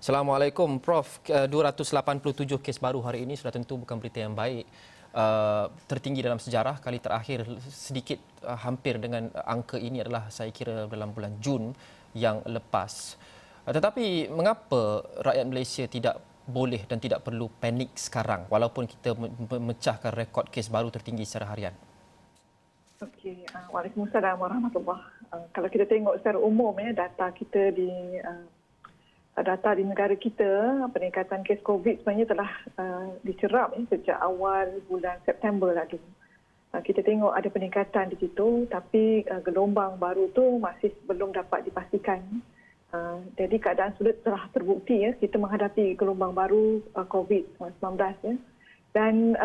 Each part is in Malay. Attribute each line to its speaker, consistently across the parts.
Speaker 1: Assalamualaikum Prof. 287 kes baru hari ini sudah tentu bukan berita yang baik. Tertinggi dalam sejarah. Kali terakhir sedikit hampir dengan angka ini adalah saya kira dalam bulan Jun yang lepas. Tetapi mengapa rakyat Malaysia tidak boleh dan tidak perlu panik sekarang walaupun kita memecahkan rekod kes baru tertinggi secara harian?
Speaker 2: Okey, Waalaikumsalam warahmatullahi. Kalau kita tengok secara umum data kita data di negara kita, peningkatan kes COVID sebenarnya telah dicerap sejak awal bulan September lagi. Kita tengok ada peningkatan di situ, tapi gelombang baru tu masih belum dapat dipastikan. Jadi keadaan sudah telah terbukti kita menghadapi gelombang baru COVID-19 dan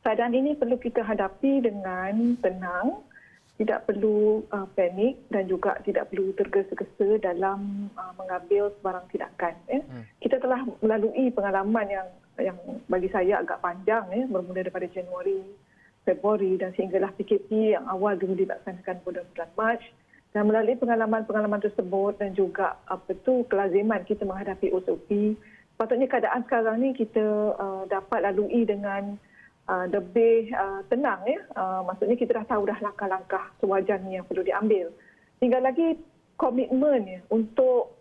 Speaker 2: keadaan ini perlu kita hadapi dengan tenang, tidak perlu panik dan juga tidak perlu tergesa-gesa dalam mengambil sebarang tindakan. Kita telah melalui pengalaman yang bagi saya agak panjang bermula daripada Januari, Februari dan sehinggalah PKP yang awal dulu dilaksanakan pada bulan Mac. Dan melalui pengalaman-pengalaman tersebut dan juga kelaziman kita menghadapi SOP, patutnya keadaan sekarang ni kita dapat lalui dengan lebih tenang. Maksudnya kita dah tahu dah langkah-langkah sewajarnya yang perlu diambil. Tinggal lagi komitmen untuk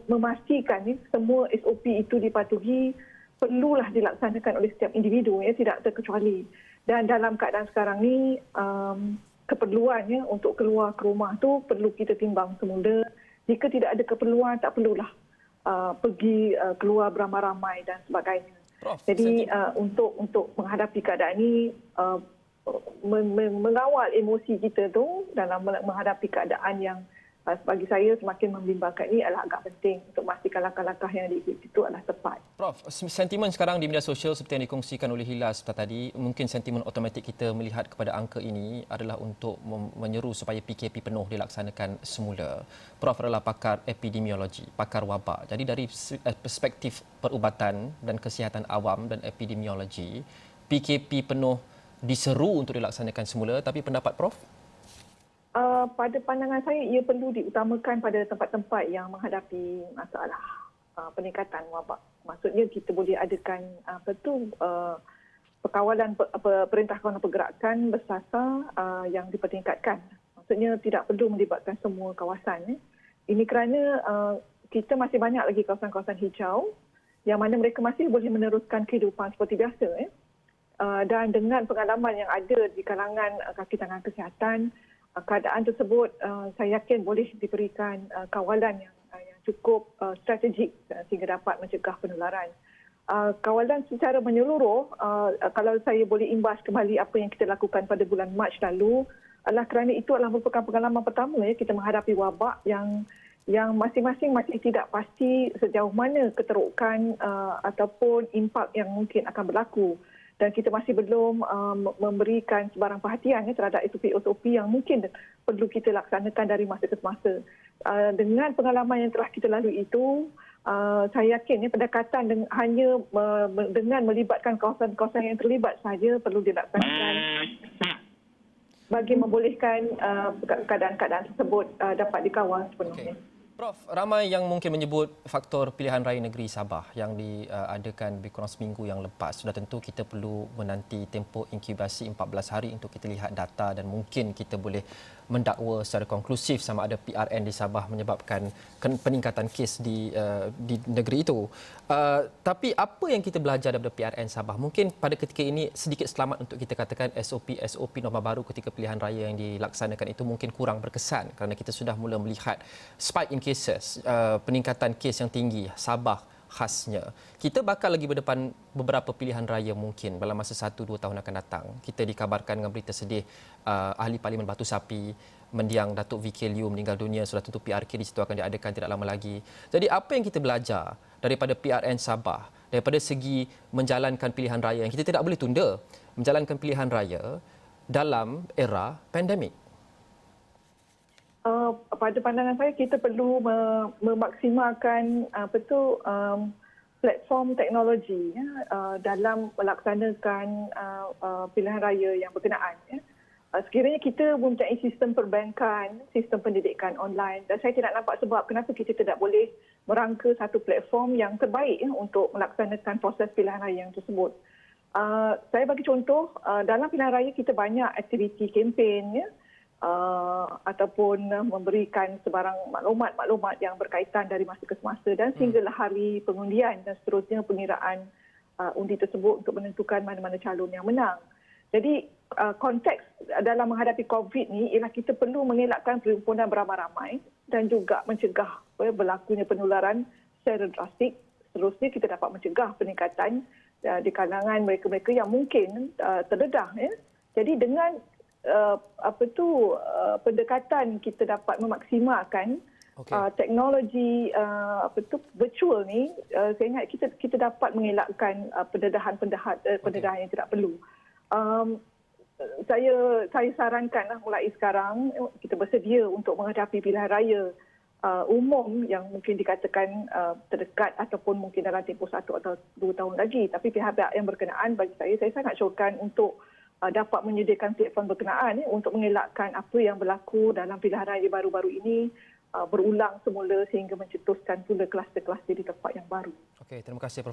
Speaker 2: memastikan semua SOP itu dipatuhi perlulah dilaksanakan oleh setiap individu, tidak terkecuali. Dan dalam keadaan sekarang ni keperluannya untuk keluar ke rumah tu perlu kita timbang semula. Jika tidak ada keperluan, tak perlulah pergi keluar beramai-ramai dan sebagainya.
Speaker 1: Prof,
Speaker 2: jadi untuk menghadapi keadaan ini, mengawal emosi kita tu dalam menghadapi keadaan yang bagi saya semakin membimbangkan ini adalah agak penting untuk memastikan langkah-langkah yang diikut itu adalah tepat.
Speaker 1: Prof, sentimen sekarang di media sosial seperti yang dikongsikan oleh Hila sebentar tadi, mungkin sentimen automatik kita melihat kepada angka ini adalah untuk menyeru supaya PKP penuh dilaksanakan semula. Prof adalah pakar epidemiologi, pakar wabak. Jadi dari perspektif perubatan dan kesihatan awam dan epidemiologi, PKP penuh diseru untuk dilaksanakan semula, tapi pendapat Prof?
Speaker 2: Pada pandangan saya, ia perlu diutamakan pada tempat-tempat yang menghadapi masalah peningkatan wabak. Maksudnya kita boleh adakan perkawalan perintah kawalan pergerakan bersasar yang dipertingkatkan. Maksudnya tidak perlu melibatkan semua kawasan. Ini kerana kita masih banyak lagi kawasan-kawasan hijau yang mana mereka masih boleh meneruskan kehidupan seperti biasa. Dan dengan pengalaman yang ada di kalangan kaki tangan kesihatan, keadaan tersebut saya yakin boleh diberikan kawalan yang cukup strategik sehingga dapat mencegah penularan. Kawalan secara menyeluruh, kalau saya boleh imbas kembali apa yang kita lakukan pada bulan Mac lalu, adalah kerana itu adalah merupakan pengalaman pertama kita menghadapi wabak yang masing-masing masih tidak pasti sejauh mana keterukan ataupun impak yang mungkin akan berlaku. Dan kita masih belum memberikan sebarang perhatian terhadap SOP yang mungkin perlu kita laksanakan dari masa ke masa. Dengan pengalaman yang telah kita lalui itu, saya yakin pendekatan hanya dengan melibatkan kawasan-kawasan yang terlibat saja perlu dilaksanakan bagi membolehkan keadaan-keadaan tersebut dapat dikawal sepenuhnya.
Speaker 1: Prof, ramai yang mungkin menyebut faktor pilihan raya negeri Sabah yang diadakan lebih kurang seminggu yang lepas. Sudah tentu kita perlu menanti tempoh inkubasi 14 hari untuk kita lihat data dan mungkin kita boleh mendakwa secara konklusif sama ada PRN di Sabah menyebabkan peningkatan kes di negeri itu. Tapi apa yang kita belajar daripada PRN Sabah? Mungkin pada ketika ini sedikit selamat untuk kita katakan SOP norma baru ketika pilihan raya yang dilaksanakan itu mungkin kurang berkesan kerana kita sudah mula melihat spike in cases, peningkatan kes yang tinggi, Sabah khasnya. Kita bakal lagi berdepan beberapa pilihan raya mungkin dalam masa 1-2 tahun akan datang. Kita dikabarkan dengan berita sedih ahli Parlimen Batu Sapi mendiang Datuk VK Liew meninggal dunia. Sudah tentu PRK di situ akan diadakan tidak lama lagi. Jadi apa yang kita belajar daripada PRN Sabah daripada segi menjalankan pilihan raya yang kita tidak boleh tunda, menjalankan pilihan raya dalam era pandemik?
Speaker 2: Pada pandangan saya, kita perlu memaksimalkan platform teknologi dalam melaksanakan pilihan raya yang berkenaan. sekiranya kita mempunyai sistem perbankan, sistem pendidikan online, dan saya tidak nampak sebab kenapa kita tidak boleh merangka satu platform yang terbaik untuk melaksanakan proses pilihan raya yang tersebut. Saya bagi contoh, dalam pilihan raya kita banyak aktiviti kempen ataupun memberikan sebarang maklumat-maklumat yang berkaitan dari masa ke semasa dan sehinggalah hari pengundian dan seterusnya pengiraan undi tersebut untuk menentukan mana-mana calon yang menang. Jadi konteks dalam menghadapi COVID ni ialah kita perlu mengelakkan perhimpunan beramai-ramai dan juga mencegah berlakunya penularan secara drastik. Seterusnya kita dapat mencegah peningkatan di kalangan mereka-mereka yang mungkin terdedah. Jadi dengan pendekatan kita dapat memaksimalkan teknologi virtual ni, saya ingat kita dapat mengelakkan pendedahan yang tidak perlu. Saya sarankanlah mulai sekarang kita bersedia untuk menghadapi pilihan raya umum yang mungkin dikatakan terdekat ataupun mungkin dalam tempoh 1 atau 2 tahun lagi. Tapi pihak-pihak yang berkenaan bagi saya sangat syorkan untuk dapat menyediakan platform berkenaan untuk mengelakkan apa yang berlaku dalam pilihan raya baru-baru ini berulang semula sehingga mencetuskan pula kluster-kluster di tempat yang baru.
Speaker 1: Okey, terima kasih Prof.